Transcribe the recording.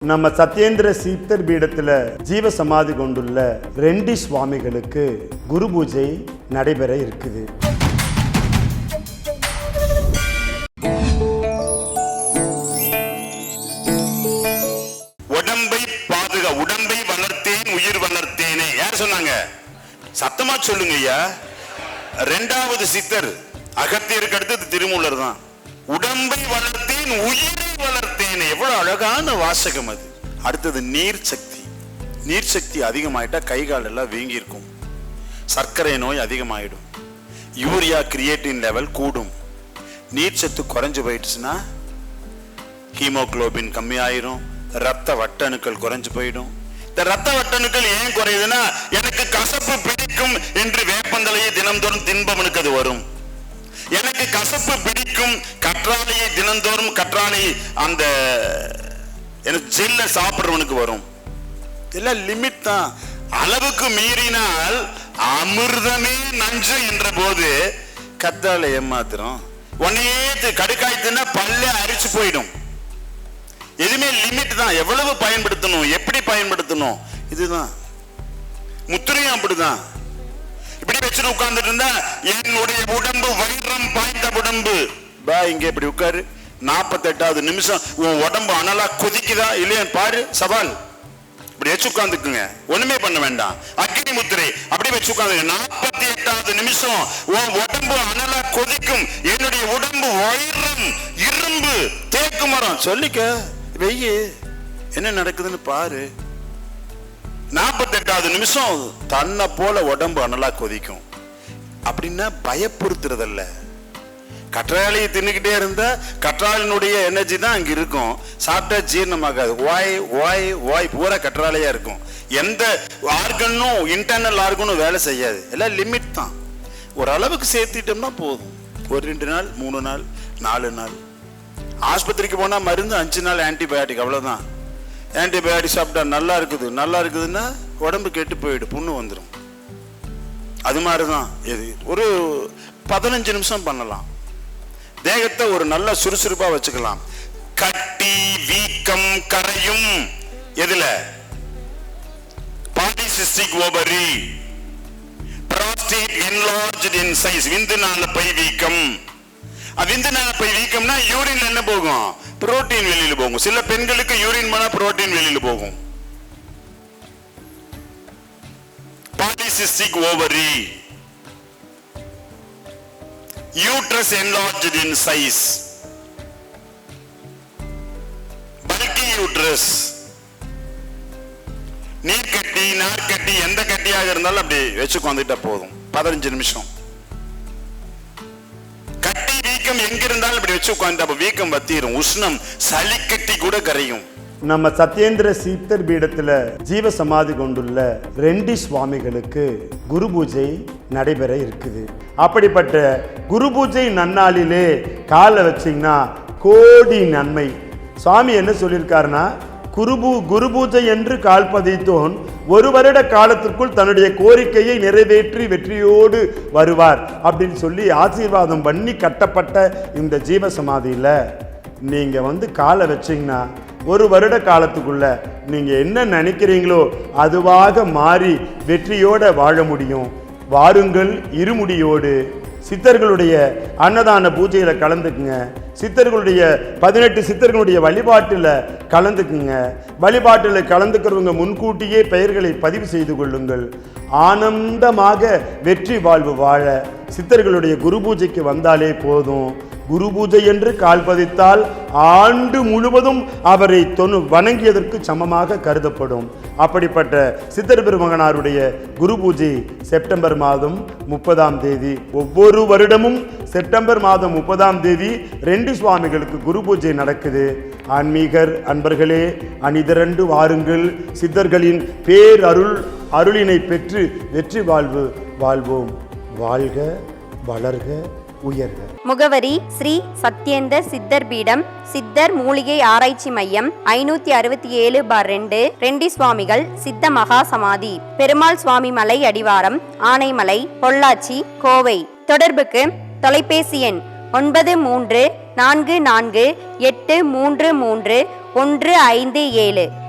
நம்ம சத்யேந்திர சித்தர் பீடத்தில் ஜீவ சமாதி கொண்டுள்ள ரெண்டி சுவாமிகளுக்கு குரு பூஜை நடைபெற இருக்குது. உடம்பை உடம்பை வளர்த்தேன் உயிர் வளர்த்தேனே யார் சொன்னாங்க? சத்தமா சொல்லுங்க ஐயா. ரெண்டாவது சித்தர் அகத்தியருக்கு அடுத்தது திருமூலர் தான். உடம்பை வளர்த்தேன் உயிரை வளர்த்தேன், எவ்வளவு அழகான வாசகம் அது. அடுத்தது நீர் சக்தி. நீர் சக்தி அதிகமாயிட்டா கை கால் எல்லாம் வீங்கி இருக்கும். சர்க்கரை நோய் அதிகமாயிடும். யூரியா கிரியேட்டின் லெவல் கூடும். நீர் சத்து குறைஞ்சு போயிடுச்சுன்னா ஹீமோகுளோபின் கம்மியாயிரும். ரத்த வட்டணுக்கள் குறைஞ்சு போயிடும். இந்த ரத்த வட்டணுக்கள் ஏன் குறையுதுன்னா, எனக்கு கசப்பு பிடிக்கும் என்று வேப்பந்தலையை தினந்தோறும் தின்பவனுக்கு அது வரும். எனக்கு கசப்பு பிடிக்கும் கற்றாழையை தினந்தோறும் கற்றாழை அந்த ஜெல்ல சாப்பிடுறவனுக்கு வரும். இதெல்லாம் லிமிட் தான். அளவுக்கு மீறினால் அமிர்தமே நஞ்சு என்ற போது கத்தாழை ஏமாத்திரம். உன்னையே கடுக்காய்த்துனா பல்ல அரிச்சு போயிடும். எதுவுமே லிமிட் தான். எவ்வளவு பயன்படுத்தணும், எப்படி பயன்படுத்தணும், இதுதான். முத்திரையும் அப்படிதான். இப்படி வச்சுட்டு உட்கார்ந்துட்டு இருந்தா என்னுடைய உடம்பு வைரம் பாய்ந்த உடம்பு பா, இங்க இப்படி உட்காரு. 48வது நிமிஷம் உன் உடம்பு அனலா கொதிக்குதா இல்லையா பாரு. சவால். இப்படி வச்சு உட்கார்ந்துக்குங்க, ஒண்ணுமே பண்ண வேண்டாம். அக்னி முத்திரை அப்படி வச்சு உட்கார்ந்து 48வது நிமிஷம் உன் உடம்பு அனலா கொதிக்கும். என்னுடைய உடம்பு வைரம் இரும்பு தேக்கு மரம் சொல்லிக்க வெய்ய என்ன நடக்குதுன்னு பாரு. 48வது நிமிஷம் தன்னை போல உடம்பு அனலா கொதிக்கும். அப்படின்னா பயப்படுத்துறதல்ல. கற்றாழையை தின்னுக்கிட்டே இருந்தா கற்றாழையினுடைய எனர்ஜி தான் அங்க இருக்கும். சாப்பிட்டா ஜீரணமாகாது. வாய் பூரா கற்றாழையா இருக்கும். எந்த ஆர்கனும் இன்டர்னல் ஆர்கனும் வேலை செய்யாது. எல்லாம் லிமிட் தான். ஒரு அளவுக்கு சேர்த்திட்டோம்னா போதும். ஒரு 2 நாள் 3 நாள் 4 நாள். ஆஸ்பத்திரிக்கு போனா மருந்து 5 நாள் ஆன்டிபயோட்டிக், அவ்வளவுதான். ஆன்டிபயோட்டிக் சாப்பிட்டா நல்லா இருக்குதுன்னா உடம்பு கெட்டு போயிடும், புண்ணு வந்துடும். அது மாதிரிதான் இது. ஒரு 15 நிமிஷம் பண்ணலாம். தேகத்தை ஒரு நல்ல சுறுசுறுப்பா வச்சுக்கலாம். கட்டி வீக்கம் கரையும் எதுல? Polycystic ovary, prostate enlarged in size. விந்துநாள பை வீக்கம். விந்துநாள பை வீக்கம்னா யூரின் என்ன போகும்? புரோட்டீன் வெளியில போகும். சில பெண்களுக்கு யூரின் போனா புரோட்டீன் வெளியில போகும். Polycystic ovary, uterus enlarged in size, bulky uterus, நீர்க்கட்டி நார்க்கட்டி எந்த கட்டியாக இருந்தாலும் அப்படி வச்சு வந்துட்டா போதும். 15 நிமிஷம். கட்டி வீக்கம் எங்க இருந்தாலும் இப்படி வச்சு உட்காந்து வீக்கம் வத்திரும். உஷ்ணம் சளிக்கட்டி கூட கரையும். நம்ம சத்யேந்திர சித்தர் பீடத்தில் ஜீவ சமாதி கொண்டுள்ள ரெண்டி சுவாமிகளுக்கு குரு பூஜை நடைபெற இருக்குது. அப்படிப்பட்ட குரு பூஜை நன்னாளிலே காலை வச்சிங்கன்னா கோடி நன்மை. சுவாமி என்ன சொல்லியிருக்காருன்னா, குரு பூஜை என்று கால் பதித்தோன் 1 வருட காலத்திற்குள் தன்னுடைய கோரிக்கையை நிறைவேற்றி வெற்றியோடு வருவார் அப்படின்னு சொல்லி ஆசீர்வாதம் பண்ணி கட்டப்பட்ட இந்த ஜீவ சமாதியில் நீங்க காலை வச்சிங்கன்னா 1 வருட காலத்துக்குள்ள நீங்க என்ன நினைக்கிறீங்களோ அதுவாக மாறி வெற்றியோட வாழ முடியும். வாருங்கள் இருமுடியோடு சித்தர்களுடைய அன்னதான பூஜையில கலந்துக்குங்க. சித்தர்களுடைய 18 சித்தர்களுடைய வழிபாட்டில் கலந்துக்குங்க. வழிபாட்டில் கலந்துக்கிறவங்க முன்கூட்டியே பெயர்களை பதிவு செய்து கொள்ளுங்கள். ஆனந்தமாக வெற்றி வாழ்வு வாழ சித்தர்களுடைய குரு பூஜைக்கு வந்தாலே போதும். குரு பூஜை என்று கால் பதித்தால் ஆண்டு முழுவதும் அவரை வணங்கியதற்கு சமமாக கருதப்படும். அப்படிப்பட்ட சித்தர் பெருமகனாருடைய குரு பூஜை செப்டம்பர் மாதம் 30ஆம் தேதி. ஒவ்வொரு வருடமும் செப்டம்பர் மாதம் 30ஆம் தேதி ரெண்டி சுவாமிகளுக்கு குரு பூஜை நடக்குது. ஆன்மீகர் அன்பர்களே, அணிதிரண்டு வாருங்கள். சித்தர்களின் அருளினை பெற்று வெற்றி வாழ்வு வாழ்வோம். வாழ்க வளர்க உயர்க. முகவரி: ஸ்ரீ சத்யேந்தர் சித்தர் பீடம், சித்தர் மூலிகை ஆராய்ச்சி மையம், 567/2, ரெண்டி சுவாமிகள் சித்த மகா சமாதி, பெருமாள் சுவாமி மலை அடிவாரம், ஆனைமலை, பொள்ளாச்சி, கோவை. தொடர்புக்கு தொலைபேசி எண் 93448333 157